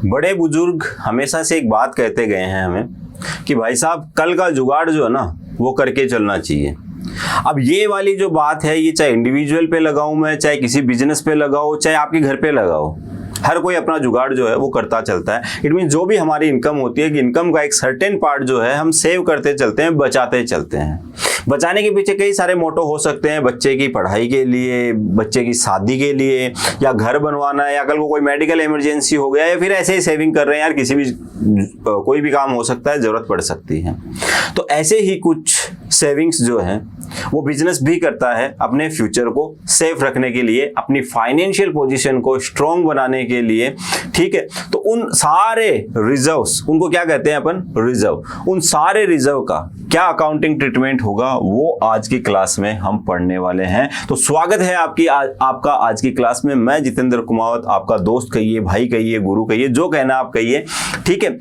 बड़े बुजुर्ग हमेशा से एक बात कहते गए हैं हमें कि भाई साहब कल का जुगाड़ जो है ना वो करके चलना चाहिए। अब ये वाली जो बात है ये चाहे इंडिविजुअल पे लगाऊं मैं, चाहे किसी बिजनेस पे लगाओ, चाहे आपके घर पे लगाओ, हर कोई अपना जुगाड़ जो है वो करता चलता है। इट मीन जो भी हमारी इनकम होती है कि इनकम का एक सर्टेन पार्ट जो है हम सेव करते चलते हैं, बचाते चलते हैं। बचाने के पीछे कई सारे मोटो हो सकते हैं, बच्चे की पढ़ाई के लिए, बच्चे की शादी के लिए, या घर बनवाना है, या कल को कोई मेडिकल इमरजेंसी हो गया, या फिर ऐसे ही सेविंग कर रहे हैं यार, किसी भी कोई भी काम हो सकता है, जरूरत पड़ सकती है। तो ऐसे ही कुछ सेविंग्स जो है वो बिजनेस भी करता है अपने फ्यूचर को सेफ रखने के लिए, अपनी फाइनेंशियल पोजीशन को स्ट्रॉन्ग बनाने के लिए। ठीक है, तो उन सारे रिजर्व्स, उनको क्या कहते हैं अपन, रिजर्व, उन सारे रिजर्व का क्या अकाउंटिंग ट्रीटमेंट होगा वो आज की क्लास में हम पढ़ने वाले हैं। तो स्वागत है आपका आज की क्लास में। मैं जितेंद्र कुमावत, आपका दोस्त कहिए, भाई कहिए, गुरु कहिए, जो कहना आप कहिए। ठीक है,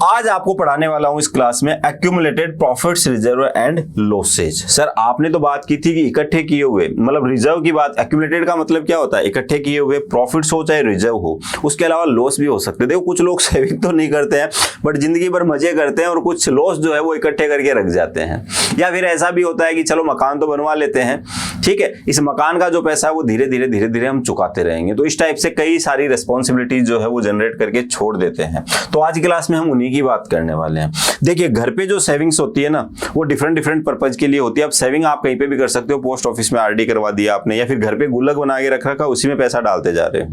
आज आपको पढ़ाने वाला हूं इस क्लास में accumulated profits, reserve and losses. Sir आपने तो बात की थी कि इकट्ठे किए हुए, मतलब रिजर्व की बात, एक्यूमुलेटेड का मतलब क्या होता है, इकट्ठे किए हुए प्रॉफिट्स हो चाहे रिजर्व हो, उसके अलावा लॉस भी हो सकते हैं। देखो कुछ लोग सेविंग तो नहीं करते हैं बट जिंदगी भर मजे करते हैं और कुछ लॉस जो है वो इकट्ठे करके रख जाते हैं। या फिर ऐसा भी होता है कि चलो मकान तो बनवा लेते हैं, ठीक है, इस मकान का जो पैसा है वो धीरे धीरे हम चुकाते रहेंगे। तो इस टाइप से कई सारी रिस्पॉन्सिबिलिटीज जो है वो जनरेट करके छोड़ देते हैं। तो आज की क्लास में हम उन्हीं की बात करने वाले हैं। देखिए घर पे जो सेविंग्स होती है ना वो डिफरेंट पर्पज के लिए होती है। अब सेविंग आप कहीं पे भी कर सकते हो, पोस्ट ऑफिस में आरडी करवा दिया आपने, या फिर घर पे गुल्लक बना के रख रखा, उसी में पैसा डालते जा रहे हो।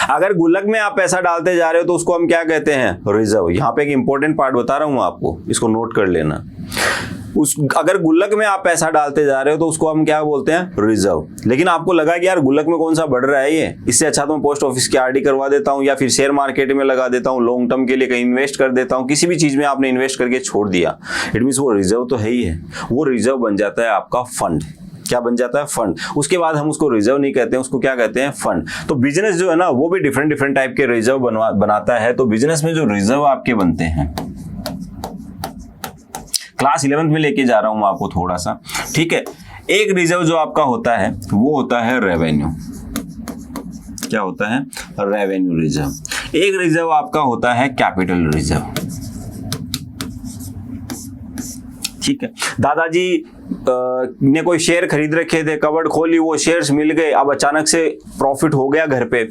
अगर गुल्लक में आप पैसा डालते जा रहे हो तो उसको हम क्या कहते हैं, रिजर्व। यहाँ पे एक इंपॉर्टेंट पार्ट बता रहा हूं आपको, इसको नोट कर लेना। अगर गुल्लक में आप पैसा डालते जा रहे हो तो उसको हम क्या बोलते हैं, रिजर्व। लेकिन आपको लगा कि यार गुल्लक में कौन सा बढ़ रहा है ये, इससे अच्छा तो मैं पोस्ट ऑफिस की आरडी करवा देता हूं, या फिर शेयर मार्केट में लगा देता हूं, लॉन्ग टर्म के लिए कहीं इन्वेस्ट कर देता हूं, किसी भी चीज में आपने इन्वेस्ट करके छोड़ दिया, इट मीन्स वो रिजर्व तो है ही है। वो रिजर्व बन जाता है आपका फंड। क्या बन जाता है, फंड। उसके बाद हम उसको रिजर्व नहीं कहते हैं, उसको क्या कहते हैं, फंड। तो बिजनेस जो है ना वो भी डिफरेंट टाइप के रिजर्व बनाता है। तो बिजनेस में जो रिजर्व आपके बनते हैं, क्लास 11th में लेके जा रहा हूं मैं आपको थोड़ा सा, ठीक है। एक रिजर्व जो आपका होता है वो होता है रेवेन्यू। क्या होता है, रेवेन्यू रिजर्व। एक रिजर्व आपका होता है कैपिटल रिजर्व। ठीक है, दादाजी ने कोई शेयर खरीद रखे थे, कबर्ड खोली, वो शेयर्स मिल गए, अब अचानक से प्रॉफिट हो गया घर पे,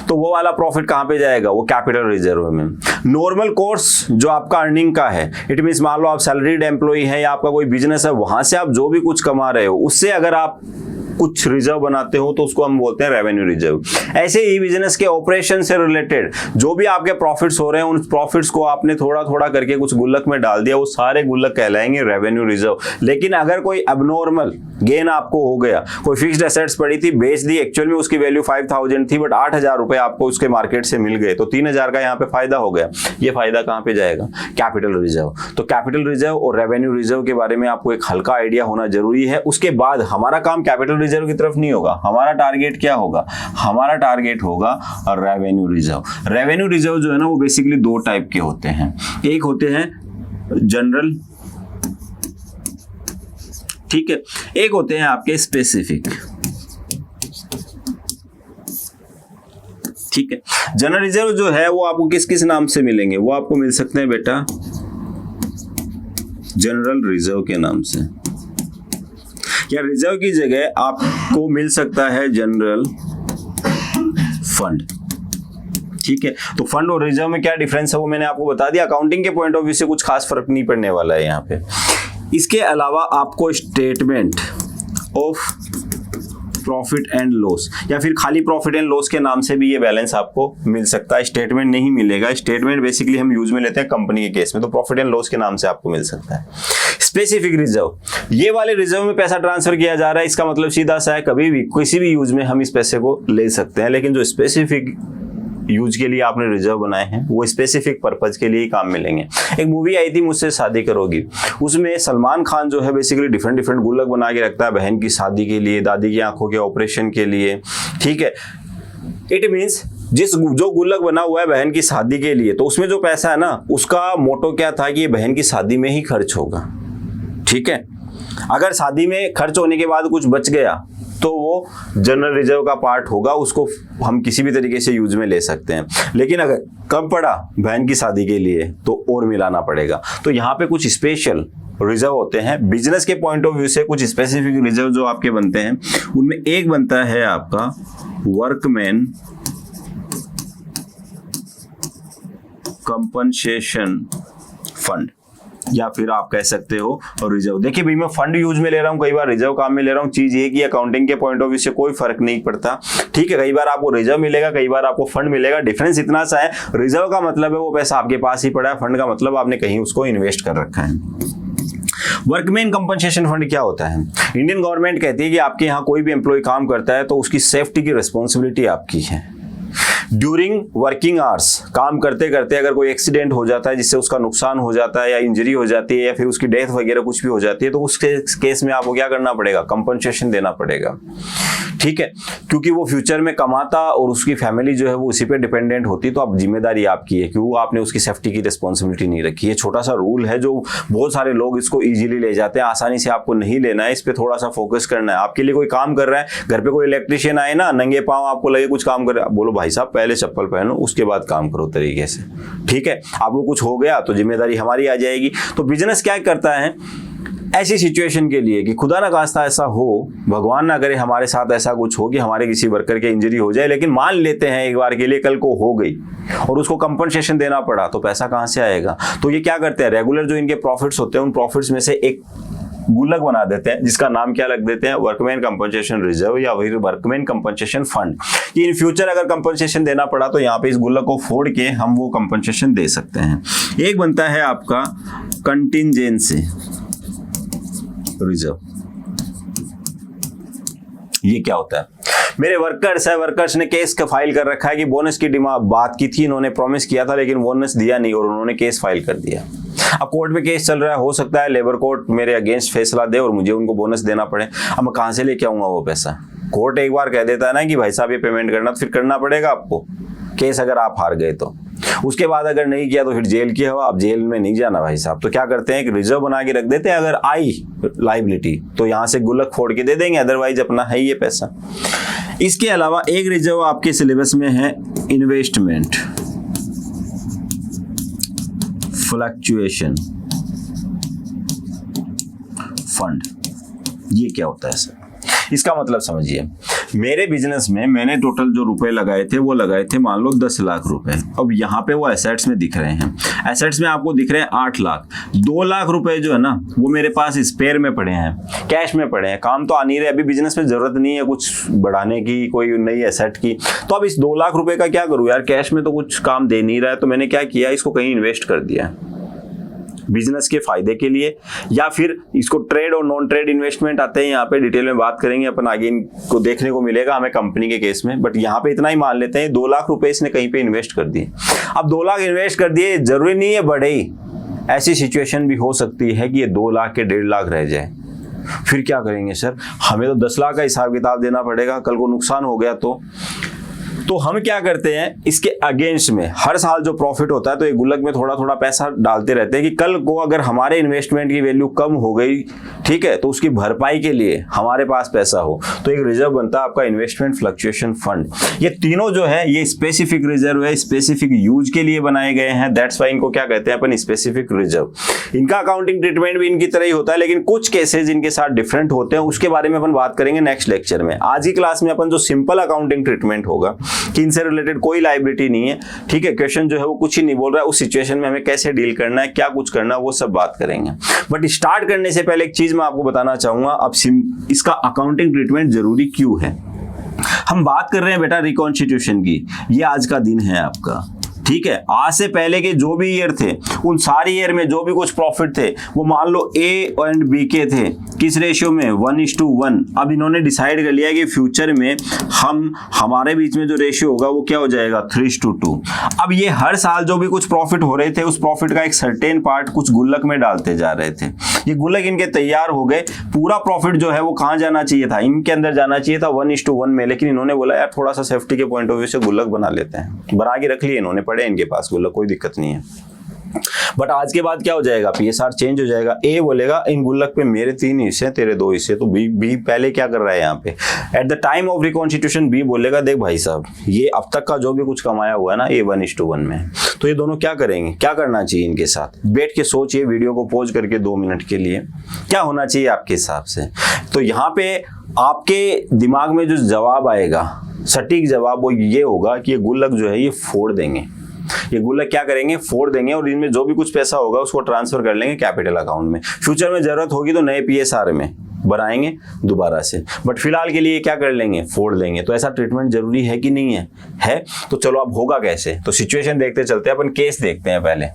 तो वो वाला प्रॉफिट कहां पे जाएगा, वो कैपिटल रिजर्व में। नॉर्मल कोर्स जो आपका अर्निंग का है, इट मींस मान लो आप सैलरीड एम्प्लॉय है या आपका कोई बिजनेस है, वहां से आप जो भी कुछ कमा रहे हो उससे अगर आप कुछ रिजर्व बनाते हो तो उसको हम बोलते हैं रेवेन्यू रिजर्व। ऐसे ही बिजनेस के ऑपरेशन से रिलेटेड जो भी आपके प्रॉफिट्स हो रहे हैं, उन प्रॉफिट्स को आपने थोड़ा करके कुछ गुल्लक में डाल दिया, वो सारे गुल्लक कहलाएंगे रेवेन्यू रिजर्व। लेकिन अगर कोई अबनॉर्मल गेन आपको हो गया, कोई फिक्स्ड एसेट्स पड़ी थी, बेच दी, एक्चुअल में उसकी वैल्यू 5000 थी बट 8000 रुपए आपको उसके मार्केट से मिल गए, तो 3000 का यहाँ पे फायदा हो गया। ये फायदा कहाँ पे जाएगा, कैपिटल रिजर्व। तो कैपिटल रिजर्व और रेवेन्यू रिजर्व के बारे में आपको एक हल्का आइडिया होना जरूरी है। उसके बाद हमारा काम कैपिटल रिजर्व की तरफ नहीं होगा, हमारा टारगेट क्या होगा, हमारा टारगेट होगा रेवेन्यू रिजर्व। रेवेन्यू रिजर्व जो है ना वो बेसिकली दो टाइप के होते हैं। एक होते हैं जनरल, ठीक है, एक होते हैं आपके स्पेसिफिक। ठीक है, जनरल रिजर्व जो है वो आपको किस किस नाम से मिलेंगे, वो आपको मिल सकते हैं बेटा जनरल रिजर्व के नाम से, या रिजर्व की जगह आपको मिल सकता है जनरल फंड। ठीक है, तो फंड और रिजर्व में क्या डिफरेंस है वो मैंने आपको बता दिया। अकाउंटिंग के पॉइंट ऑफ व्यू से कुछ खास फर्क नहीं पड़ने वाला है यहाँ पे। इसके अलावा आपको statement of profit and loss, या फिर खाली प्रॉफिट एंड लॉस के नाम से भी ये बैलेंस आपको मिल सकता है। स्टेटमेंट नहीं मिलेगा, स्टेटमेंट बेसिकली हम यूज में लेते हैं कंपनी के केस में, तो प्रॉफिट एंड लॉस के नाम से आपको मिल सकता है। स्पेसिफिक रिजर्व, ये वाले रिजर्व में पैसा ट्रांसफर किया जा रहा है, इसका मतलब सीधा सा है कभी भी किसी भी यूज में हम इस पैसे को ले सकते हैं। लेकिन जो स्पेसिफिक यूज के लिए आपने रिजर्व बनाए हैं वो स्पेसिफिक पर्पज के लिए ही काम मिलेंगे। एक मूवी आई थी मुझसे शादी करोगी, उसमें सलमान खान जो है बेसिकली डिफरेंट गुल्लक बना के रखता है बहन की शादी के लिए, दादी की आंखों के ऑपरेशन के लिए। ठीक है, इट मीन्स जो गुल्लक बना हुआ है बहन की शादी के लिए, तो उसमें जो पैसा है ना उसका मोटो क्या था कि ये बहन की शादी में ही खर्च होगा। ठीक है, अगर शादी में खर्च होने के बाद कुछ बच गया तो वो जनरल रिजर्व का पार्ट होगा, उसको हम किसी भी तरीके से यूज में ले सकते हैं। लेकिन अगर कम पड़ा बहन की शादी के लिए तो और मिलाना पड़ेगा। तो यहाँ पे कुछ स्पेशल रिजर्व होते हैं बिजनेस के पॉइंट ऑफ व्यू से। कुछ स्पेसिफिक रिजर्व जो आपके बनते हैं, उनमें एक बनता है आपका वर्कमैन कंपनसेशन फंड, या फिर आप कह सकते हो रिजर्व। देखिए भाई, मैं फंड यूज में ले रहा हूँ, कई बार रिजर्व काम में ले रहा हूँ, चीज ये कि अकाउंटिंग के पॉइंट ऑफ व्यू से कोई फर्क नहीं पड़ता। ठीक है, कई बार आपको रिजर्व मिलेगा, कई बार आपको फंड मिलेगा। डिफरेंस इतना सा है, रिजर्व का मतलब है वो पैसा आपके पास ही पड़ा है, फंड का मतलब आपने कहीं उसको इन्वेस्ट कर रखा है। वर्कमैन कंपनसेशन फंड क्या होता है? इंडियन गवर्नमेंट कहती है कि आपके यहाँ कोई भी एम्प्लॉय काम करता है तो उसकी सेफ्टी की रिस्पॉन्सिबिलिटी आपकी है। ड्यूरिंग वर्किंग आवर्स, काम करते करते अगर कोई एक्सीडेंट हो जाता है जिससे उसका नुकसान हो जाता है या इंजरी हो जाती है या फिर उसकी डेथ वगैरह कुछ भी हो जाती है, तो उस केस में आपको क्या करना पड़ेगा? कंपनसेशन देना पड़ेगा। ठीक है, क्योंकि वो फ्यूचर में कमाता और उसकी फैमिली जो है वो उसी पे डिपेंडेंट होती, तो अब जिम्मेदारी आपकी है कि वो आपने उसकी सेफ्टी की रिस्पॉन्सिबिलिटी नहीं रखी है। छोटा सा रूल है जो बहुत सारे लोग इसको इजीली ले जाते हैं, आसानी से आपको नहीं लेना है, इस पे थोड़ा सा फोकस करना है। आपके लिए कोई काम कर रहा है, घर पे कोई इलेक्ट्रिशियन आए ना, नंगे पांव आपको लगे कुछ काम कर रहा है, बोलो भाई साहब पहले चप्पल पहनो उसके बाद काम करो तरीके से। ठीक है, आपको कुछ हो गया तो जिम्मेदारी हमारी आ जाएगी। तो बिजनेस क्या करता है ऐसी सिचुएशन के लिए कि खुदा ना खास्ता ऐसा हो, भगवान ना करे हमारे साथ ऐसा कुछ हो कि हमारे किसी वर्कर के इंजरी हो जाए, लेकिन मान लेते हैं एक बार के लिए कल को हो गई और उसको कंपनसेशन देना पड़ा, तो पैसा कहां से आएगा? तो ये क्या करते हैं, रेगुलर जो इनके प्रॉफिट्स होते हैं उन प्रॉफिट्स में से एक गुल्लक बना देते हैं, जिसका नाम क्या रख देते हैं? वर्कमैन कंपनसेशन रिजर्व या फिर वर्कमैन कंपनसेशन फंड। कि इन फ्यूचर अगर कंपनसेशन देना पड़ा तो यहाँ पे इस गुल्लक को फोड़ के हम वो कंपनसेशन दे सकते हैं। एक बनता है आपका कंटिंजेंसी रिजर्व। ये क्या होता है? मेरे वर्कर्स ने केस का फाइल कर रखा है कि बोनस की डिमांड बात की थी, इन्होंने प्रॉमिस किया था लेकिन बोनस दिया नहीं और उन्होंने केस फाइल कर दिया। अब कोर्ट में केस चल रहा है, हो सकता है लेबर कोर्ट मेरे अगेंस्ट फैसला दे और मुझे उनको बोनस देना पड़े। अब मैं कहां से लेके आऊंगा वो पैसा? कोर्ट एक बार कह देता है ना कि भाई साहब ये पेमेंट करना, तो फिर करना पड़ेगा आपको। केस अगर आप हार गए तो उसके बाद अगर नहीं किया तो फिर जेल की हवा। अब जेल में नहीं जाना भाई साहब, तो क्या करते हैं कि रिजर्व बना के रख देते हैं, अगर आई लायबिलिटी तो यहां से गुल्लक फोड़ के दे देंगे, अदरवाइज अपना है ये पैसा। इसके अलावा एक रिजर्व आपके सिलेबस में है इन्वेस्टमेंट फ्लक्चुएशन फंड। ये क्या होता है सर? इसका मतलब समझिए, मेरे बिजनेस में मैंने टोटल जो रुपए लगाए थे वो लगाए थे मान लो 10 लाख रुपए। अब यहाँ पे वो एसेट्स में दिख रहे हैं, एसेट्स में आपको दिख रहे हैं 8 लाख। 2 लाख रुपए जो है ना वो मेरे पास स्पेयर में पड़े हैं, कैश में पड़े हैं, काम तो आ नहीं रहे, अभी बिजनेस में जरूरत नहीं है कुछ बढ़ाने की, कोई नई एसेट की। तो अब इस 2 लाख रुपए का क्या करूँ यार, कैश में तो कुछ काम दे नहीं रहा है, तो मैंने क्या किया, इसको कहीं इन्वेस्ट कर दिया बिजनेस के फायदे के लिए, या फिर इसको ट्रेड और नॉन ट्रेड इन्वेस्टमेंट आते हैं, यहाँ पे डिटेल में बात करेंगे अपन, आगे इनको देखने को मिलेगा हमें कंपनी के केस में। बट यहाँ पे इतना ही मान लेते हैं 2 लाख रुपए इसने कहीं पे इन्वेस्ट कर दिए। अब 2 लाख इन्वेस्ट कर दिए, जरूरी नहीं है बढ़े ही, ऐसी सिचुएशन भी हो सकती है कि ये 2 लाख के 1.5 लाख रह जाए। फिर क्या करेंगे सर, हमें तो 10 लाख का हिसाब किताब देना पड़ेगा, कल को नुकसान हो गया तो हम क्या करते हैं, इसके अगेंस्ट में हर साल जो प्रॉफिट होता है तो एक गुल्लक में थोड़ा थोड़ा पैसा डालते रहते हैं कि कल को अगर हमारे इन्वेस्टमेंट की वैल्यू कम हो गई, ठीक है, तो उसकी भरपाई के लिए हमारे पास पैसा हो। तो एक रिजर्व बनता है आपका इन्वेस्टमेंट फ्लक्चुएशन फंड। ये तीनों जो है ये स्पेसिफिक रिजर्व है, स्पेसिफिक यूज के लिए बनाए गए हैं, दैट्स वाई इनको क्या कहते हैं अपन, स्पेसिफिक रिजर्व। इनका अकाउंटिंग ट्रीटमेंट भी इनकी तरह ही होता है, लेकिन कुछ केसेस इनके साथ डिफरेंट होते हैं, उसके बारे में अपन बात करेंगे नेक्स्ट लेक्चर में। आज की क्लास में अपन जो सिंपल अकाउंटिंग ट्रीटमेंट होगा कि इनसे रिलेटेड कोई लायबिलिटी नहीं है, ठीक है, क्वेश्चन जो है वो कुछ ही नहीं बोल रहा है, उस सिचुएशन में हमें कैसे डील करना है, क्या कुछ करना है, वो सब बात करेंगे। बट स्टार्ट करने से पहले एक चीज मैं आपको बताना चाहूंगा, अब इसका अकाउंटिंग ट्रीटमेंट जरूरी क्यों है। हम बात कर रहे हैं बेटा रिकॉन्स्टिट्यूशन की, ये आज का दिन है आपका, ठीक है। आज से पहले के जो भी ईयर थे उन सारी ईयर में जो भी कुछ प्रॉफिट थे वो मान लो ए एंड बी के थे, किस रेशियो में, 1:1। अब इन्होंने डिसाइड कर लिया कि फ्यूचर में हमारे बीच में जो रेशियो होगा वो क्या हो जाएगा, 3:2। अब ये हर साल जो भी कुछ प्रॉफिट हो रहे थे उस प्रॉफिट का एक सर्टेन पार्ट कुछ गुल्लक में डालते जा रहे थे। ये गुल्लक इनके तैयार हो गए, पूरा प्रॉफिट जो है वो कहाँ जाना चाहिए था, इनके अंदर जाना चाहिए था 1:1 में, लेकिन इन्होंने बोला यार थोड़ा सा सेफ्टी के पॉइंट ऑफ व्यू से गुल्लक बना लेते हैं, बना के रख लिए इन्होंने, पड़े इनके पास गुल्लक, कोई दिक्कत नहीं है, बट आज के बाद क्या हो जाएगा, पीएसआर चेंज हो जाएगा। ए बोलेगा इन गुल्लक पे मेरे 3 हिस्से तेरे 2 हिस्से, तो बी पहले क्या कर रहा है यहाँ पे, at the time of reconstitution B बोलेगा देख भाई साहब ये अब तक का जो भी कुछ कमाया हुआ है ना ये 1:1 में है, तो ये दोनों क्या करेंगे, क्या करना चाहिए इनके साथ, बैठ के सोचिए वीडियो को पॉज करके 2 मिनट के लिए, क्या होना चाहिए आपके हिसाब से। तो यहाँ पे आपके दिमाग में जो जवाब आएगा, सटीक जवाब, वो ये होगा कि ये गुल्लक जो है ये फोड़ देंगे, ये गुल्लक क्या करेंगे, फोड़ देंगे और इनमें जो भी कुछ पैसा होगा उसको ट्रांसफर कर लेंगे कैपिटल अकाउंट में। फ्यूचर में जरूरत होगी तो नए पीएसआर में बनाएंगे दोबारा से, बट फिलहाल के लिए क्या कर लेंगे, फोड़ लेंगे। तो ऐसा ट्रीटमेंट जरूरी है कि नहीं है? तो चलो अब होगा कैसे, तो सिचुएशन देखते चलते हैं, अपन केस देखते हैं पहले।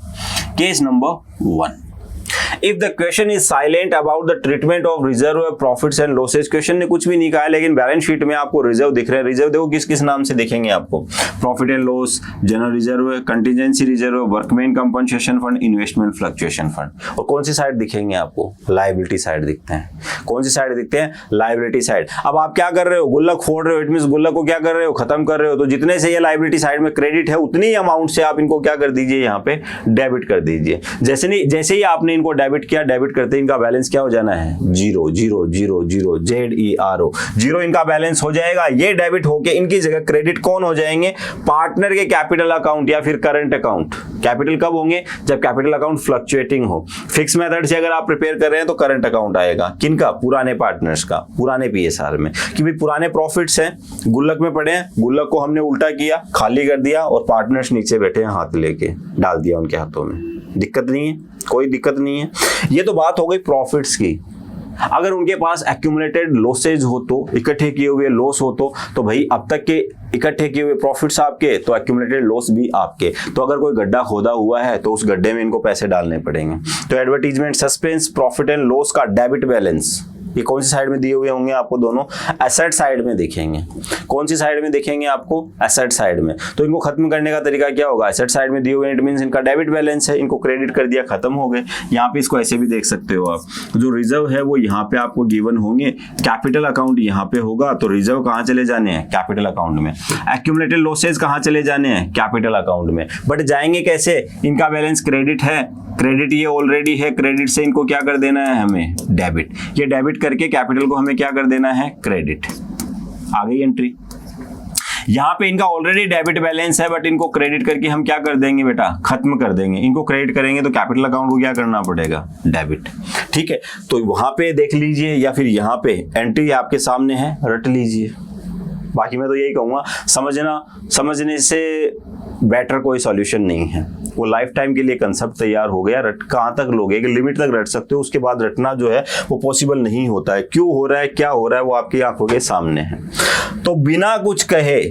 Case number 1, if the question is silent about the treatment of reserve profits and losses, question ने कुछ भी नहीं कहा है लेकिन बैलेंस शीट में आपको रिजर्व दिख रहे हैं। रिजर्व देखो किस किस नाम से दिखेंगे आपको, profit and loss, general reserve, contingency reserve, workman compensation fund, investment fluctuation fund. और कौन सी साइड दिखेंगे आपको, लायबिलिटी साइड दिखते हैं। कौन सी साइड दिखते हैं, लायबिलिटी साइड। अब आप क्या कर रहे हो, गुल्लक फोड़ रहे हो, इट मींस गुल्लक को क्या कर रहे हो, खत्म कर रहे हो। तो जितने से ये लायबिलिटी साइड में क्रेडिट है उतनी ही अमाउंट से आप इनको क्या कर दीजिए, यहाँ पे डेबिट कर दीजिए। जैसे ही आपने इनको डेबिट किया, डेबिट करते इनका बैलेंस क्या हो जाना है, 0 0 0 0 ZERO, 0 इनका बैलेंस हो जाएगा। ये डेबिट होके इनकी जगह क्रेडिट कौन हो जाएंगे, पार्टनर के कैपिटल अकाउंट या फिर करंट अकाउंट। कैपिटल कब होंगे, जब कैपिटल अकाउंट फ्लक्चुएटिंग हो। फिक्स मेथड से अगर आप प्रिपेयर कर रहे हैं तो करंट अकाउंट आएगा, किनका, पुराने पार्टनर्स का, पुराने पीएसआर में, कि भाई पुराने प्रॉफिट्स हैं, गुल्लक में पड़े हैं, गुल्लक को हमने उल्टा किया, खाली कर दिया और पार्टनर्स नीचे बैठे हैं, हाथ लेके डाल दिया उनके हाथों में। दिक्कत नहीं है, कोई दिक्कत नहीं है। ये तो बात हो गई प्रॉफिट्स की। अगर उनके पास एक्यूमुलेटेड लॉसेज हो, तो इकट्ठे किए हुए लॉस हो, तो भाई अब तक के इकट्ठे किए हुए प्रॉफिट्स आपके, तो एक्यूमुलेटेड लॉस भी आपके। तो अगर कोई गड्ढा खोदा हुआ है तो उस गड्ढे में इनको पैसे डालने पड़ेंगे। तो advertisement, suspense, profit and loss का डेबिट बैलेंस ये कौन सी साइड में दिए हुए होंगे आपको, दोनों एसेट साइड में दिखेंगे। कौन सी साइड में दिखेंगे आपको, एसेट साइड में। तो इनको खत्म करने का तरीका क्या होगा, एसेट साइड में दिए हुए, इट मींस इनका डेबिट बैलेंस है, इनको क्रेडिट कर दिया, खत्म हो गए। यहाँ पे इसको ऐसे भी देख सकते हो आप, जो रिजर्व है वो यहाँ पे आपको गिवन होंगे, कैपिटल अकाउंट यहाँ पे होगा, तो रिजर्व कहाँ चले जाने हैं, कैपिटल अकाउंट में। एक्यूमुलेटेड लॉसेज कहाँ चले जाने हैं, कैपिटल अकाउंट में। बट जाएंगे कैसे, इनका बैलेंस क्रेडिट है, क्रेडिट ये ऑलरेडी है, क्रेडिट से इनको क्या कर देना है हमें, डेबिट। ये डेबिट करके कैपिटल को हमें क्या कर देना है, क्रेडिट। आ गई एंट्री। यहाँ पे इनका ऑलरेडी डेबिट बैलेंस है, बट इनको क्रेडिट करके हम क्या कर देंगे बेटा, खत्म कर देंगे। इनको क्रेडिट करेंगे तो कैपिटल अकाउंट को क्या करना पड़ेगा, डेबिट। ठीक है, तो वहां पे देख लीजिए या फिर यहाँ पे एंट्री आपके सामने है, रट लीजिए। बाकी मैं तो यही कहूँगा, समझने से बेटर कोई सॉल्यूशन नहीं है। वो लाइफ टाइम के लिए कंसेप्ट तैयार हो गया, रट कहाँ तक लोगे, एक लिमिट तक रट सकते हो, उसके बाद रटना जो है वो पॉसिबल नहीं होता है। क्यों हो रहा है, क्या हो रहा है, वो आपकी आंखों के सामने है। तो बिना कुछ कहे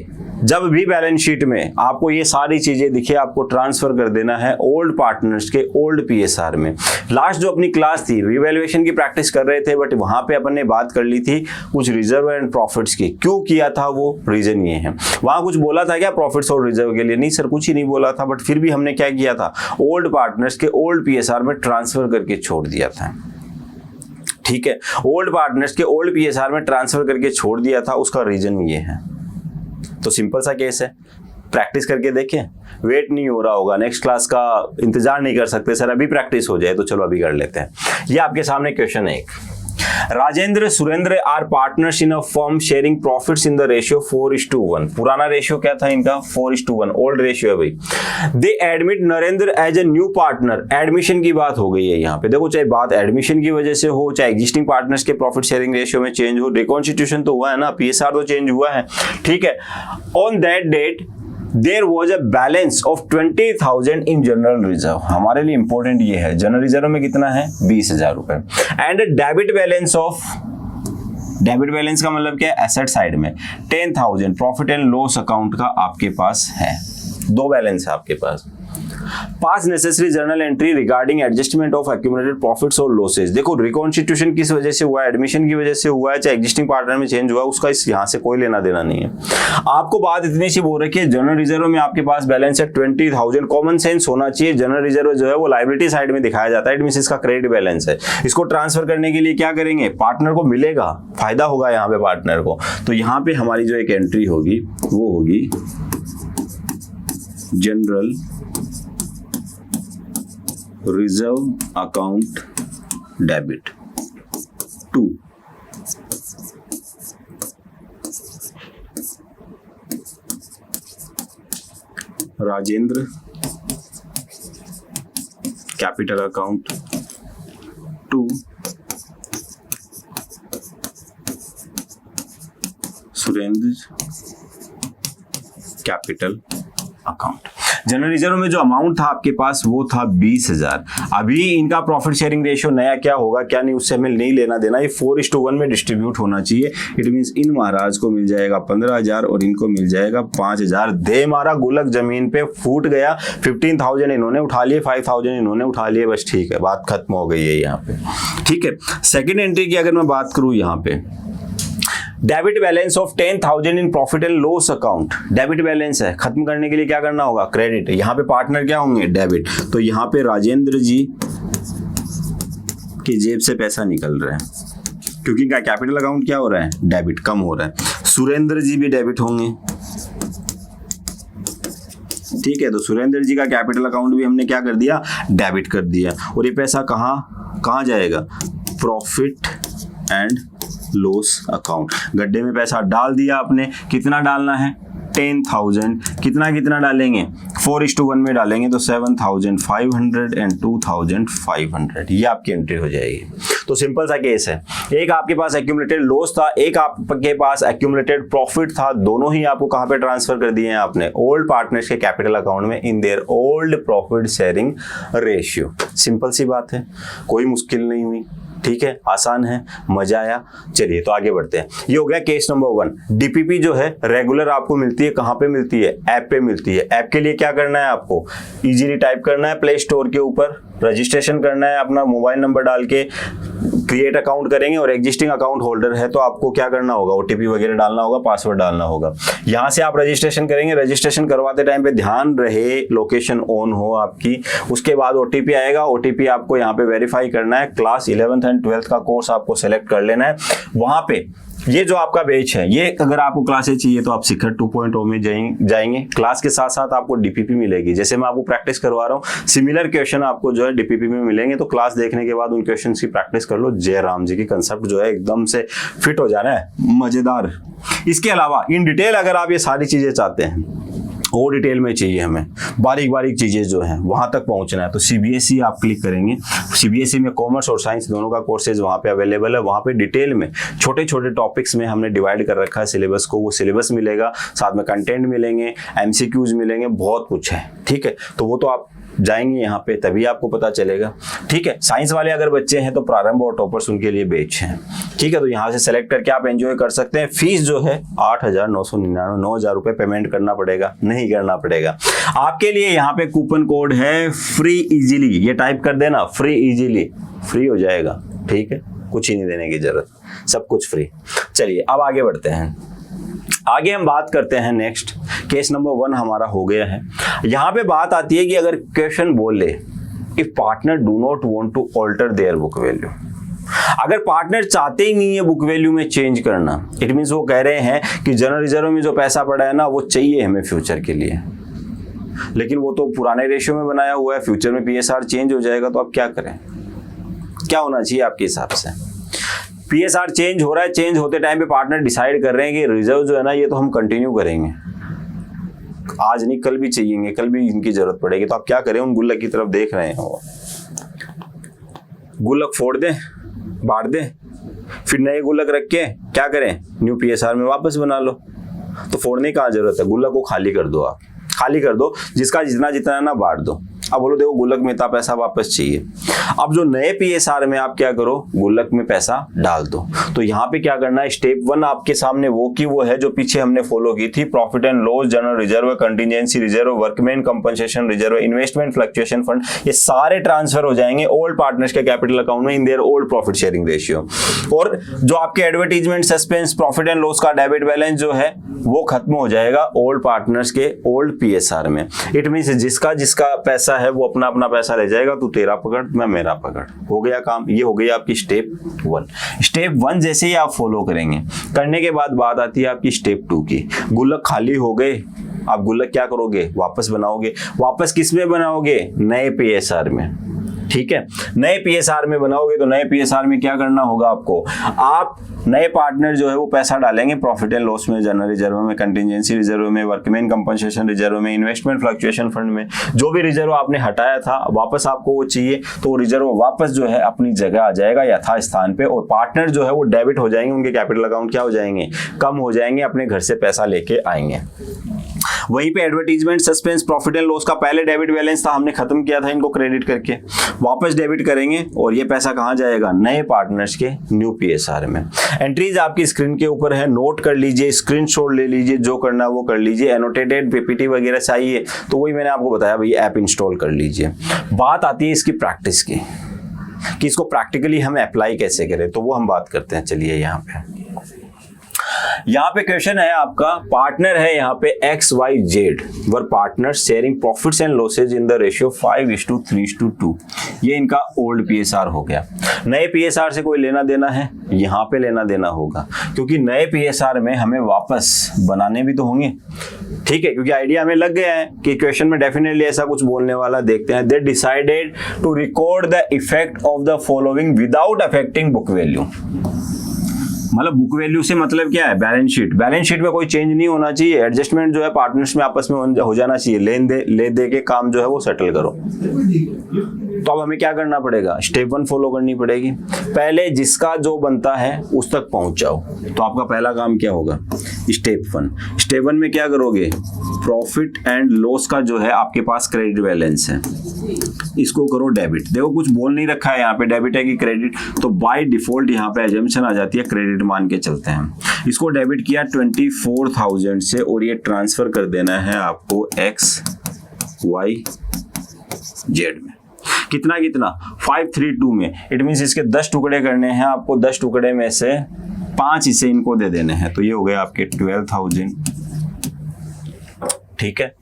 जब भी बैलेंस शीट में आपको ये सारी चीजें दिखे, आपको ट्रांसफर कर देना है ओल्ड पार्टनर्स के ओल्ड पीएसआर में। लास्ट जो अपनी क्लास थी, रिवैल्यूएशन की प्रैक्टिस कर रहे थे, बट वहां पे अपन ने बात कर ली थी कुछ रिजर्व एंड प्रॉफिट्स की। क्यों किया था वो, रीजन ये है। वहां कुछ बोला था क्या प्रॉफिट्स और रिजर्व के लिए, नहीं सर कुछ ही नहीं बोला था, बट फिर भी हमने क्या किया था, ओल्ड पार्टनर्स के ओल्ड पीएसआर में ट्रांसफर करके छोड़ दिया था। ठीक है, ओल्ड पार्टनर्स के ओल्ड पीएसआर में ट्रांसफर करके छोड़ दिया था, उसका रीजन ये है। तो सिंपल सा केस है, प्रैक्टिस करके देखें। वेट नहीं हो रहा होगा, नेक्स्ट क्लास का इंतजार नहीं कर सकते सर, अभी प्रैक्टिस हो जाए, तो चलो अभी कर लेते हैं। ये आपके सामने क्वेश्चन है एक, Rajendra Surendra are partners in a firm sharing profits in the ratio 4:1। पुराना रेशियो क्या था इनका, 4:1, ओल्ड रेशियो है भाई। They admit Narendra as a new partner. Admission की बात हो गई है यहाँ पे, देखो चाहे बात एडमिशन की वजह से हो, चाहे एग्जिस्टिंग पार्टनर्स के प्रॉफिट शेयरिंग रेशियो में चेंज हो, रिकॉन्स्टिट्यूशन तो हुआ है ना, पीएसआर तो चेंज हुआ है। ठीक है, on that date There was a balance of 20,000 in general reserve। हमारे लिए इंपॉर्टेंट ये है, जनरल रिजर्व में कितना है, 20,000 रुपए। And debit balance of, debit balance का मतलब क्या है, एसेट साइड में 10,000 प्रॉफिट एंड लॉस अकाउंट का आपके पास है। दो बैलेंस है आपके पास। Pass necessary journal entry regarding adjustment of accumulated profits और लॉसेज। देखो रिकॉन्स्टिट्यूशन किस वजह से हुआ है, एडमिशन की वजह से हुआ है, चाहे एग्जिस्टिंग पार्टनर में चेंज हुआ है, उसका इस यहाँ से कोई लेना देना नहीं है। आपको बात इतनी सी बोल रखी है, जनरल रिजर्व में आपके पास बैलेंस है 20,000। कॉमन सेंस होना चाहिए, जनरल रिजर्व जो है वो लायबिलिटी साइड में दिखाया जाता है, इट मींस इसका क्रेडिट बैलेंस है। इसको ट्रांसफर करने के लिए क्या करेंगे, पार्टनर को मिलेगा, फायदा होगा यहाँ पे पार्टनर को। तो यहाँ पे हमारी जो एक एंट्री होगी वो होगी general reserve account debit 2, Rajendra capital account 2, Surendra capital account. General reserve में जो अमाउंट था आपके पास वो था 20,000। अभी इनका प्रॉफिट शेयरिंग रेशियो नया क्या होगा क्या नहीं उससे हमें नहीं लेना देना, ये 4:1 में डिस्ट्रीब्यूट होना चाहिए। इट मींस इन महाराज को मिल जाएगा 15,000 और इनको मिल जाएगा 5,000। दे मारा गुल्लक जमीन पे फूट गया। 15,000 इन्होंने उठा लिए, 5,000 इन्होंने उठा लिए, बस ठीक है, बात खत्म हो गई है यहाँ पे। ठीक है, सेकेंड एंट्री की अगर मैं बात करूँ यहाँ पे, debit balance of 10,000 in profit and loss account. Debit balance है, खत्म करने के लिए क्या करना होगा, क्रेडिट। यहाँ पे पार्टनर क्या होंगे, डेबिट। तो यहाँ पे राजेंद्र जी की जेब से पैसा निकल रहा है क्योंकि क्या कैपिटल अकाउंट क्या हो रहा है, डेबिट, कम हो रहा है। सुरेंद्र जी भी डेबिट होंगे। ठीक है, तो सुरेंद्र जी का कैपिटल अकाउंट भी हमने क्या कर दिया, डेबिट कर दिया। और ये पैसा कहाँ जाएगा, प्रॉफिट एंड लॉस अकाउंट। गड्ढे में पैसा डाल दिया आपने, कितना डालना है, 10,000। कितना डालेंगे, 4:1 में डालेंगे तो 7,500 एंड 2,500। ये आपकी एंट्री हो जाएगी। तो सिंपल सा केस है, एक आपके पास एक्यूमुलेटेड लॉस था, एक आपके पास एक्यूमुलेटेड प्रॉफिट था, दोनों ही आपको कहां पे ट्रांसफर कर दिए हैं आपने, ओल्ड पार्टनर्स के कैपिटल अकाउंट में in their old profit sharing ratio. Simple सी बात है, कोई मुश्किल नहीं हुई। ठीक है, आसान है, मजा आया। चलिए तो आगे बढ़ते हैं। ये हो गया केस नंबर 1। डीपीपी जो है रेगुलर आपको मिलती है, कहां पे मिलती है, ऐप पे मिलती है। ऐप के लिए क्या करना है, आपको इजीली टाइप करना है प्ले स्टोर के ऊपर, रजिस्ट्रेशन करना है, अपना मोबाइल नंबर डाल के क्रिएट अकाउंट करेंगे, और एग्जिस्टिंग अकाउंट होल्डर है तो आपको क्या करना होगा, ओटीपी वगैरह डालना होगा, पासवर्ड डालना होगा। यहां से आप रजिस्ट्रेशन करेंगे। रजिस्ट्रेशन करवाते टाइम पे ध्यान रहे लोकेशन ऑन हो आपकी। उसके बाद ओटीपी आएगा, ओटीपी आपको यहाँ पे वेरीफाई करना है। क्लास 11th एंड 12th का कोर्स आपको सेलेक्ट कर लेना है। वहां पे ये जो आपका बैच है, ये अगर आपको क्लासेस चाहिए तो आप शिखर 2.0 में जाएंगे। क्लास के साथ साथ आपको डीपीपी मिलेगी, जैसे मैं आपको प्रैक्टिस करवा रहा हूँ, सिमिलर क्वेश्चन आपको जो है डीपीपी में मिलेंगे। तो क्लास देखने के बाद उन क्वेश्चन की प्रैक्टिस कर लो। जय राम जी की कंसेप्ट जो है एकदम से फिट हो जाना है, मजेदार। इसके अलावा इन डिटेल अगर आप ये सारी चीजें चाहते हैं, और डिटेल में चाहिए हमें, बारीक बारीक चीजें जो हैं वहां तक पहुंचना है, तो सीबीएसई आप क्लिक करेंगे। सीबीएसई में कॉमर्स और साइंस दोनों का कोर्सेज वहां पे अवेलेबल है। वहां पे डिटेल में छोटे छोटे टॉपिक्स में हमने डिवाइड कर रखा है सिलेबस को। वो सिलेबस मिलेगा, साथ में कंटेंट मिलेंगे, एमसीक्यूज मिलेंगे, बहुत कुछ है। ठीक है, तो वो तो आप जाएंगे यहाँ पे तभी आपको पता चलेगा। ठीक है, साइंस वाले अगर बच्चे हैं तो प्रारंभ और टॉपर्स उनके लिए बैच हैं। ठीक है, तो यहाँ से सेलेक्ट करके आप एंजॉय कर सकते हैं। फीस जो है 8,999, 9,000 रुपए पेमेंट करना पड़ेगा, नहीं करना पड़ेगा। आपके लिए यहाँ पे कूपन कोड है फ्री इजीली, ये टाइप कर देना, फ्री इजीली, फ्री हो जाएगा। ठीक है, कुछ ही नहीं देने की जरूरत, सब कुछ फ्री। चलिए अब आगे बढ़ते हैं। आगे हम बात करते हैं नेक्स्ट, केस नंबर 1 हमारा हो गया है। यहां पे बात आती है कि अगर क्वेश्चन बोले if partner do not want to alter their book value, अगर पार्टनर चाहते ही नहीं है बुक वैल्यू में चेंज करना, इट मींस वो कह रहे हैं कि जनरल रिजर्व में जो पैसा पड़ा है ना वो चाहिए हमें फ्यूचर के लिए, लेकिन वो तो पुराने रेशियो में बनाया हुआ है, फ्यूचर में पीएसआर चेंज हो जाएगा, तो आप क्या करें, क्या होना चाहिए आपके हिसाब से? पीएसआर चेंज हो रहा है, चेंज होते टाइम पे पार्टनर डिसाइड कर रहे हैं कि रिजर्व जो है ना ये तो हम कंटिन्यू करेंगे, आज नहीं कल भी चाहिए, कल भी इनकी जरूरत पड़ेगी, तो आप क्या करें? उन गुल्लक की तरफ देख रहे हैं, गुल्लक फोड़ दें, बांट दें, फिर नए गुल्लक रख के क्या करें, न्यू पीएसआर में वापस बना लो। तो फोड़ने की कहाँ जरूरत है, गुल्लक को खाली कर दो, आप खाली कर दो, जिसका जितना जितना है ना बांट दो। अब बोलो देखो गुल्लक में इतना पैसा वापस चाहिए, अब जो नए पीएसआर में आप क्या करो, गुल्लक में पैसा डाल दो। तो यहाँ पे क्या करना है, स्टेप 1 आपके सामने वो की वो है जो पीछे हमने फॉलो की थी, profit and loss, general reserve, contingency reserve, workman compensation reserve, investment fluctuation fund, ये सारे ट्रांसफर हो जाएंगे ओल्ड पार्टनर्स के कैपिटल अकाउंट में in their old profit sharing ratio. और जो आपके advertisement, suspense, profit and loss का डेबिट बैलेंस जो है वो खत्म हो जाएगा ओल्ड पार्टनर्स के ओल्ड पीएसआर में। इट मींस जिसका जिसका पैसा है वो अपना अपना पैसा ले जाएगा, तू तेरा पकड़ मैं मेरा पकड़, हो गया काम। ये हो गई आपकी स्टेप 1। स्टेप 1 जैसे ही आप फॉलो करेंगे, करने के बाद बात आती है आपकी स्टेप 2 की। गुल्लक खाली हो गए, आप गुल्लक क्या करोगे, वापस बनाओगे। वापस किस में बनाओगे, नए पीएसआर में। ठीक है। नए पीएसआर में बनाओगे तो नए पीएसआर में क्या करना होगा आपको, आप नए पार्टनर जो है वो पैसा डालेंगे प्रॉफिट एंड लॉस में, जनरल रिजर्व में, कंटिजेंसी रिजर्व में, वर्कमैन कंपनसेशन रिजर्व में, इन्वेस्टमेंट फ्लक्चुएशन फंड में। जो भी रिजर्व आपने हटाया था वापस आपको वो चाहिए तो वो रिजर्व वापस जो है अपनी जगह आ जाएगा यथास्थान पे, और पार्टनर जो है वो डेबिट हो जाएंगे, उनके कैपिटल अकाउंट क्या हो जाएंगे, कम हो जाएंगे, अपने घर से पैसा लेके आएंगे। वहीं पे advertisement, suspense, profit and loss का पहले डेबिट बैलेंस था, हमने खत्म किया था इनको क्रेडिट करके, वापस डेबिट करेंगे और ये पैसा कहां जाएगा, नए पार्टनर्स के न्यू पीएसआर में। एंट्रीज आपकी स्क्रीन के ऊपर है, नोट कर लीजिए, स्क्रीनशॉट ले लीजिए, जो करना है वो कर लीजिए। एनोटेटेड पीपीटी वगैरह चाहिए तो वही मैंने आपको बताया, भाई ऐप इंस्टॉल कर लीजिए। बात आती है इसकी प्रैक्टिस की कि इसको प्रैक्टिकली हम अप्लाई कैसे करें, तो वो हम बात करते हैं। चलिए यहाँ पे क्वेश्चन है आपका, पार्टनर है यहाँ पे XYZ were partner sharing profits and losses in the ratio 5:3:2। ये इनका ओल्ड पीएसआर हो गया। नए पीएसआर से कोई लेना देना है, यहाँ पे लेना देना होगा, क्योंकि नए पीएसआर में हमें वापस बनाने भी तो होंगे, ठीक है, क्योंकि आइडिया हमें लग गया है कि क्वेश्चन में डेफिनेटली ऐसा कुछ बोलने वाला। देखते हैं, they decided to record the effect of the following without affecting book value. मतलब बुक वैल्यू से मतलब क्या है, बैलेंस शीट। बैलेंस शीट में कोई चेंज नहीं होना चाहिए, एडजस्टमेंट जो है पार्टनर्स में आपस में हो जाना चाहिए, ले दे के काम जो है वो सेटल करो। तो अब हमें क्या करना पड़ेगा, स्टेप 1 फॉलो करनी पड़ेगी। पहले जिसका जो बनता है उस तक पहुंच जाओ। तो आपका पहला काम क्या होगा, स्टेप 1। स्टेप 1 में क्या करोगे, प्रॉफिट एंड लॉस का जो है आपके पास क्रेडिट बैलेंस है, इसको करो डेबिट। देखो कुछ बोल नहीं रखा है यहाँ पे डेबिट है कि क्रेडिट, तो बाय डिफॉल्ट यहाँ पे एजम्पशन आ जाती है क्रेडिट मान के चलते हैं। इसको डेबिट किया 24,000 से और ये ट्रांसफर कर देना है आपको XYZ में। कितना 532 में। इट मीन्स इसके 10 टुकड़े करने हैं आपको, 10 टुकड़े में से 5 इसे इनको दे देने हैं, तो ये हो गया आपके 12,000, ठीक है,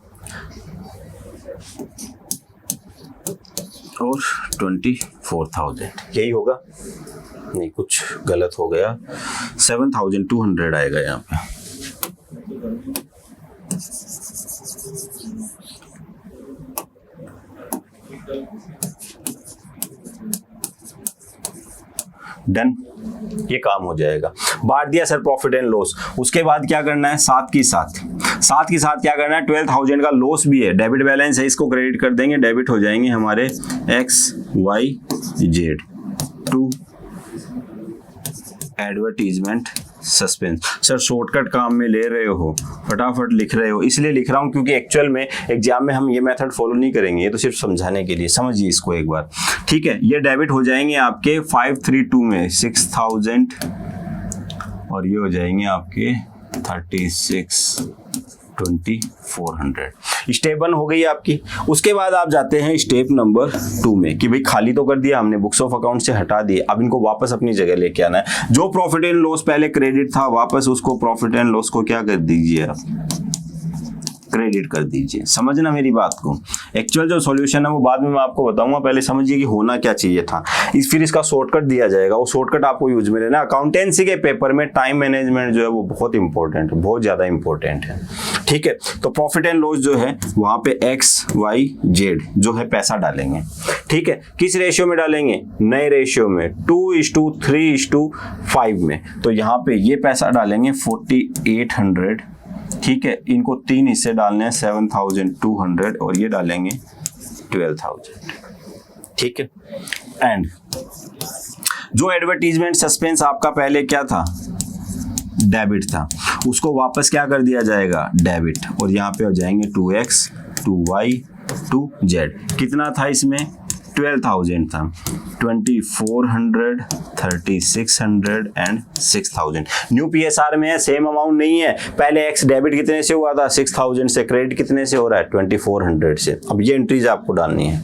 और 24,000 यही होगा, नहीं कुछ गलत हो गया, 7,200 आएगा यहाँ पे। डन, ये काम हो जाएगा। बांट दिया सर प्रॉफिट एंड लॉस। उसके बाद क्या करना है, साथ के साथ क्या करना है, 12,000 का लॉस भी है, डेबिट बैलेंस है, इसको क्रेडिट कर देंगे, डेबिट हो जाएंगे हमारे XYZ to advertisement suspense. Sir shortcut काम में ले रहे हो, फटाफट लिख रहे हो, इसलिए लिख रहा हूं क्योंकि एक्चुअल में एग्जाम में हम ये मेथड फॉलो नहीं करेंगे, ये तो सिर्फ समझाने के लिए, समझिए इसको एक बार, ठीक है। ये डेबिट हो जाएंगे आपके 532 में 6,000 और ये हो जाएंगे आपके 36,2400। स्टेप 1 हो गई आपकी। उसके बाद आप जाते हैं स्टेप नंबर 2 में कि भाई खाली तो कर दिया हमने, बुक्स ऑफ अकाउंट से हटा दिए, अब इनको वापस अपनी जगह लेके आना है। जो प्रॉफिट एंड लॉस पहले क्रेडिट था वापस उसको प्रॉफिट एंड लॉस को क्या कर दीजिए आप, क्रेडिट कर दीजिए। समझना मेरी बात को, एक्चुअल जो सॉल्यूशन है वो बाद में मैं आपको बताऊंगा, पहले समझिए कि होना क्या चाहिए था। फिर इसका शॉर्टकट दिया जाएगा, वो शॉर्टकट आपको यूज में लेना। अकाउंटेंसी के पेपर में टाइम मैनेजमेंट जो है वो बहुत इंपॉर्टेंट है, बहुत ज्यादा इंपॉर्टेंट है, ठीक है। तो प्रॉफिट एंड लॉस जो है वहां पे XYZ जो है पैसा डालेंगे, ठीक है। किस रेशियो में डालेंगे, नए रेशियो में 2:3:5 में। तो यहाँ पे ये पैसा डालेंगे 4,800, ठीक है। इनको 3 हिस्से डालने हैं 7,200 और ये डालेंगे 12,000, ठीक है। एंड जो एडवर्टीजमेंट सस्पेंस आपका पहले क्या था, डेबिट था, उसको वापस क्या कर दिया जाएगा, डेबिट, और यहाँ पे हो जाएंगे 2X 2Y 2Z। कितना था इसमें, 12,000 था, 2,400 3,600 एंड 6,000। न्यू पीएसआर में है, सेम अमाउंट नहीं है। पहले एक्स डेबिट कितने से हुआ था, 6,000 से, क्रेडिट कितने से हो रहा है, 2,400 से। अब ये एंट्रीज आपको डालनी है।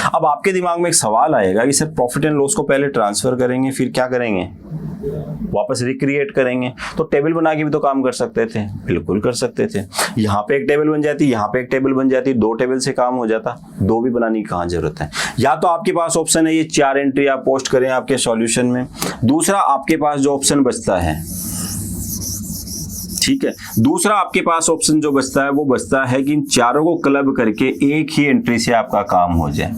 अब आपके दिमाग में एक सवाल आएगा कि सर प्रॉफिट एंड लॉस को पहले ट्रांसफर करेंगे फिर क्या करेंगे, वापस रिक्रिएट करेंगे। तो टेबल बना के भी तो काम कर सकते थे, बिल्कुल कर सकते थे। यहाँ पे एक टेबल बन जाती, यहाँ पे एक टेबल बन जाती, 2 टेबल से काम हो जाता। 2 भी बनाने की कहाँ जरूरत है। या तो आपके पास ऑप्शन है ये 4 एंट्री आप पोस्ट करें आपके सॉल्यूशन में। दूसरा आपके पास जो ऑप्शन बचता है, ठीक है। दूसरा आपके पास ऑप्शन जो बचता है वो बचता है कि इन चारों को क्लब करके एक ही एंट्री से आपका काम हो जाए,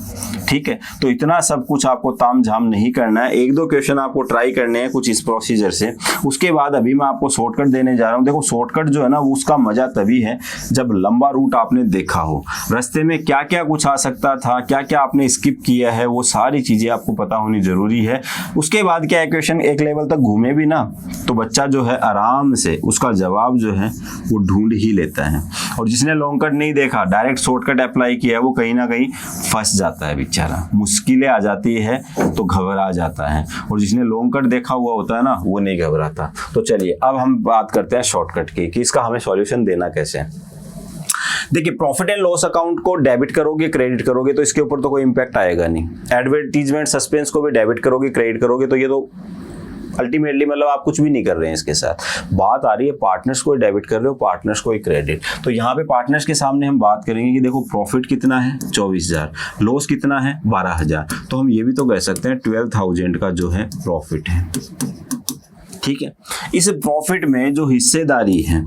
ठीक है। तो इतना सब कुछ आपको तामझाम नहीं करना है, एक दो क्वेश्चन आपको ट्राई करने हैं कुछ इस प्रोसीजर से। उसके बाद अभी मैं आपको शॉर्टकट देने जा रहा हूँ। देखो शॉर्टकट जो है ना, उसका मजा तभी है जब लंबा रूट आपने देखा हो, रास्ते में क्या क्या कुछ आ सकता था, क्या क्या आपने स्किप किया है, वो सारी चीजें आपको पता होनी जरूरी है। उसके बाद क्या क्वेश्चन एक लेवल तक घूमे भी ना तो बच्चा जो है आराम से उसका जवाब जो है वो ढूंढ ही लेता है। और जिसने लॉन्ग कट नहीं देखा, डायरेक्ट शॉर्टकट अप्लाई किया, वो कहीं ना कहीं फंस जाता है बेचारा, मुश्किलें आ जाती है तो घबरा जाता है। और जिसने लॉन्ग कट देखा हुआ होता है ना, वो नहीं घबराता। तो चलिए अब हम बात करते हैं शॉर्टकट की कि इसका हमें सॉल्यूशन देना कैसे है। देखिए प्रॉफिट एंड लॉस अकाउंट को डेबिट करोगे क्रेडिट करोगे तो इसके ऊपर तो कोई इंपैक्ट आएगा नहीं। एडवर्टीजमेंट सस्पेंस को भी डेबिट करोगे क्रेडिट करोगे तो ये तो अल्टीमेटली मतलब आप कुछ भी नहीं कर रहे हैं इसके साथ। बात आ रही है पार्टनर्स को डेबिट कर रहे हो, पार्टनर्स को क्रेडिट। तो यहाँ पे पार्टनर्स के सामने हम बात करेंगे कि देखो प्रॉफिट कितना है 24,000, लॉस कितना है 12,000। तो हम ये भी तो कह सकते हैं 12,000 का जो है प्रॉफिट है, ठीक है। इस प्रॉफिट में जो हिस्सेदारी है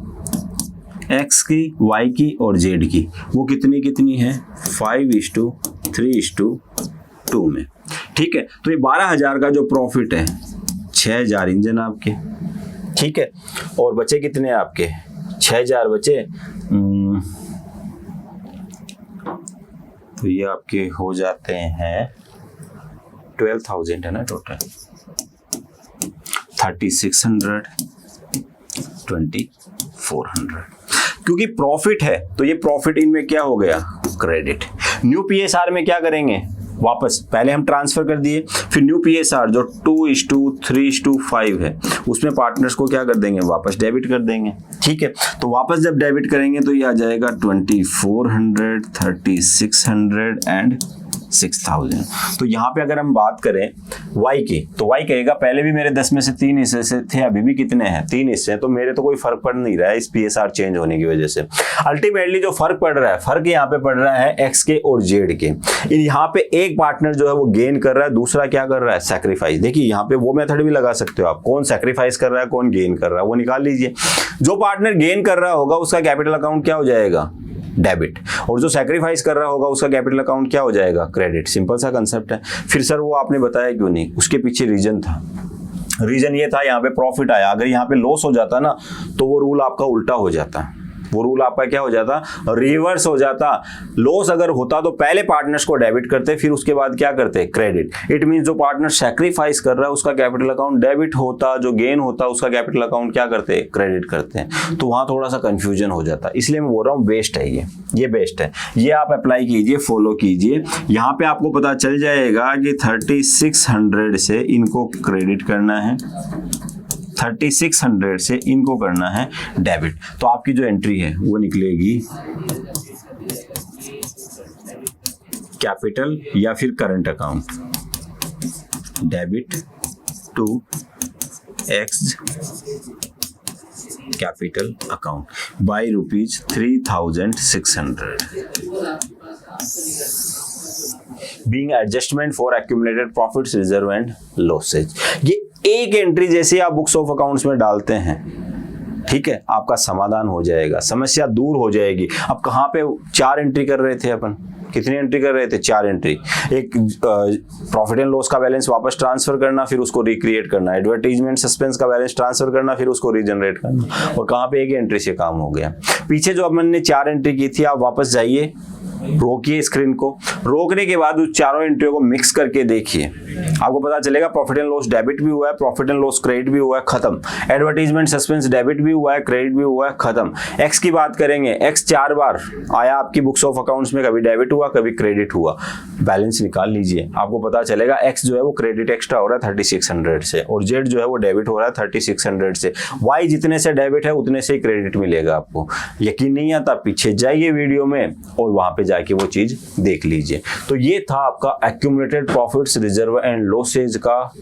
एक्स की, वाई की और जेड की, वो कितनी कितनी है 5:3:2 में, ठीक है। तो ये 12,000 का जो प्रॉफिट है 6,000 इंजन आपके, ठीक है। और बचे कितने आपके 6,000 बचे, तो ये आपके हो जाते हैं 12,000 है ना टोटल, 3,600, 2,400। क्योंकि प्रॉफिट है तो ये प्रॉफिट इनमें क्या हो गया क्रेडिट। न्यू पीएसआर में क्या करेंगे, वापस पहले हम ट्रांसफर कर दिए, फिर न्यू पीएसआर जो 2:3:5 है उसमें पार्टनर्स को क्या कर देंगे, वापस डेबिट कर देंगे, ठीक है। तो वापस जब डेबिट करेंगे तो ये आ जाएगा 2,400, 3,600 एंड 6,000। तो यहाँ पे अगर हम बात करें वाई की तो वाई कहेगा पहले भी मेरे 10 में से 3 हिस्से से थे, अभी भी कितने हैं 3 हिस्से हैं, तो मेरे तो कोई फर्क पड़ नहीं रहा है इस पीएसआर चेंज होने की वजह से। अल्टीमेटली जो फर्क पड़ रहा है, फर्क यहाँ पे पड़ रहा है एक्स के और जेड के। यहाँ पे एक पार्टनर जो है वो गेन कर रहा है, दूसरा क्या कर रहा है सैक्रिफाइस। देखिए यहाँ पे वो मेथड भी लगा सकते हो आप, कौन सैक्रिफाइस कर रहा है कौन गेन कर रहा है वो निकाल लीजिए। जो पार्टनर गेन कर रहा होगा उसका कैपिटल अकाउंट क्या हो जाएगा डेबिट, और जो सैक्रिफाइस कर रहा होगा उसका कैपिटल अकाउंट क्या हो जाएगा क्रेडिट। सिंपल सा कंसेप्ट है। फिर सर वो आपने बताया क्यों नहीं, उसके पीछे रीजन था। रीजन ये था यहाँ पे प्रॉफिट आया, अगर यहाँ पे लॉस हो जाता ना तो वो रूल आपका उल्टा हो जाता, वो रूल आपका क्या हो जाता रिवर्स हो जाता। लॉस अगर होता तो पहले पार्टनर्स को डेबिट करते फिर उसके बाद क्या करते क्रेडिट। इट मींस जो पार्टनर सैक्रिफाइस कर रहा है उसका कैपिटल अकाउंट डेबिट होता, जो गेन होता उसका कैपिटल अकाउंट क्या करते क्रेडिट करते हैं। तो वहां थोड़ा सा कंफ्यूजन हो जाता, इसलिए मैं बोल रहा हूँ बेस्ट है ये बेस्ट है। ये आप अप्लाई कीजिए, फॉलो कीजिए। यहाँ पे आपको पता चल जाएगा कि 3,600 से इनको क्रेडिट करना है, 3,600 से इनको करना है डेबिट। तो आपकी जो एंट्री है वो निकलेगी कैपिटल या फिर current account, debit to X capital account by ₹3,600 being adjustment for accumulated profits, reserve and losses। ये एक एंट्री जैसे आप बुक्स ऑफ अकाउंट्स में डालते हैं, ठीक है, आपका समाधान हो जाएगा, समस्या दूर हो जाएगी। अब कहाँ पे 4 एंट्री कर रहे थे अपन, कितनी एंट्री कर रहे थे 4 एंट्री। एक प्रॉफिट एंड लॉस का बैलेंस वापस ट्रांसफर करना फिर उसको रिक्रिएट करना, एडवर्टीजमेंट सस्पेंस का बैलेंस ट्रांसफर करना फिर उसको रीजनरेट करना, और कहाँ पे एक एंट्री से काम हो गया। पीछे जो अपन ने 4 एंट्री की थी, आप वापस जाइए, रोकिए स्क्रीन को, रोकने के बाद उस चारों एंट्रियों को मिक्स करके देखिए, आपको पता चलेगा प्रॉफिट एंड लॉस डेबिट भी हुआ है, प्रॉफिट एंड लॉस क्रेडिट भी हुआ है, खत्म। एडवर्टीजमेंट सस्पेंस डेबिट भी हुआ है, क्रेडिट भी हुआ है, खत्म। एक्स की बात करेंगे, एक्स 4 बार आया आपकी बुक्स ऑफ अकाउंट्स में, कभी डेबिट हुआ कभी क्रेडिट हुआ, बैलेंस निकाल लीजिए, आपको पता चलेगा एक्स जो है वो क्रेडिट एक्स्ट्रा हो रहा है 3,600 से, और जेड जो है वो डेबिट हो रहा है 3,600 से। वाई जितने से डेबिट है उतने से ही क्रेडिट मिलेगा आपको। यकीन नहीं आता पीछे जाइए वीडियो में और वहां पे जाके वो चीज देख लीजिए। तो ये था आपका accumulated profits reserve and losses का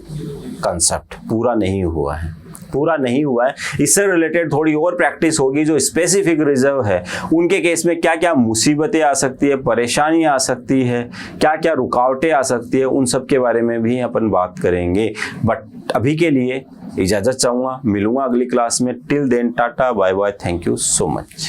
कंसेप्ट, पूरा नहीं हुआ है, पूरा नहीं हुआ है। इससे रिलेटेड थोड़ी और प्रैक्टिस होगी, जो स्पेसिफिक रिजर्व है उनके केस में क्या क्या मुसीबतें आ सकती है, परेशानी आ सकती है, क्या क्या रुकावटें आ सकती है, उन सब के बारे में भी अपन बात करेंगे। बट अभी के लिए इजाज़त चाहूँगा, मिलूंगा अगली क्लास में। Till then tata bye bye, thank you so much.